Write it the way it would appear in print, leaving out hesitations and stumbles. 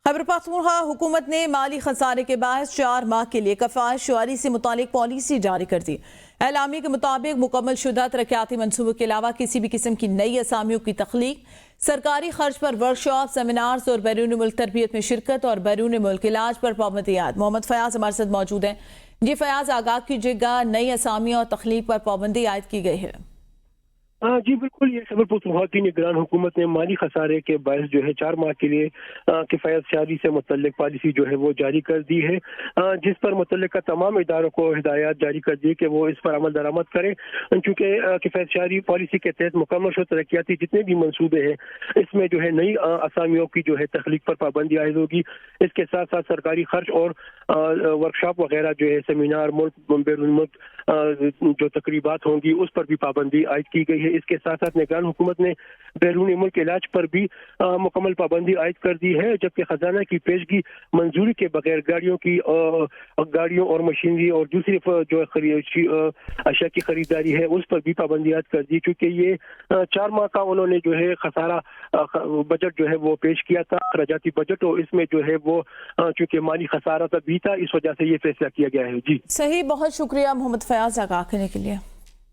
खैबर पख्तूनख्वा हुकूमत ने माली खसारे के बायस 4 माह के लिए कफायत शुआरी से मुतालिक पॉलिसी जारी कर दी। एलामी के मुताबिक मुकम्मल शुदा तरक्याती मनसूबों के अलावा किसी भी किस्म की नई असामियों की तख्लीक, सरकारी खर्च पर वर्कशॉप, सेमिनार्स और बैरून मुल्क तरबियत में शिरकत और बैरून मुल्क इलाज पर पाबंदी आयद। मोहम्मद फयाज हमारे साथ मौजूद हैं। जी फयाज, आगाह कीजिएगा, नई असामियों और तख्लीक पर पाबंदी आयद की गई है। जी बिल्कुल, ये खैबर पख्तूनख्वा की निगरान हुकूमत ने माली खसारे के बायस जो है 4 माह के लिए किफ़ायत शारी से मुतल्लिक पॉलिसी जो है वो जारी कर दी है, जिस पर मुतल्लिका तमाम इदारों को हिदायत जारी कर दी कि वो इस पर अमल दरामद करें। चूँकि किफ़ायत शारी पॉलिसी के तहत मुकम्मल शुदा तरक्याती जितने भी मनसूबे हैं इसमें जो है नई असामियों की जो है तख्लीक पर पाबंदी आयद होगी। इसके साथ साथ सरकारी खर्च और वर्कशॉप वगैरह जो है, सेमिनार, मुल्क बैरून मुल्क जो तकरीबात होंगी उस पर भी पाबंदी आयद की गई है। इसके साथ साथ निगरान हुकूमत ने बैरून मुल्क इलाज पर भी मुकम्मल पाबंदी आयद कर दी है, जबकि खजाना की पेशगी मंजूरी के बगैर गाड़ियों और मशीनरी और दूसरी जो अशिया की खरीदारी है उस पर भी पाबंदी आयद कर दी। क्योंकि ये 4 माह का उन्होंने जो है खसारा बजट जो है वो पेश किया था, खराजाती बजट, और इसमें जो है वो चूँकि माली खसारा तक भी था, इस वजह से ये फैसला किया गया है। जी सही, बहुत शुक्रिया मोहम्मद फयाज आगाह करने के लिए।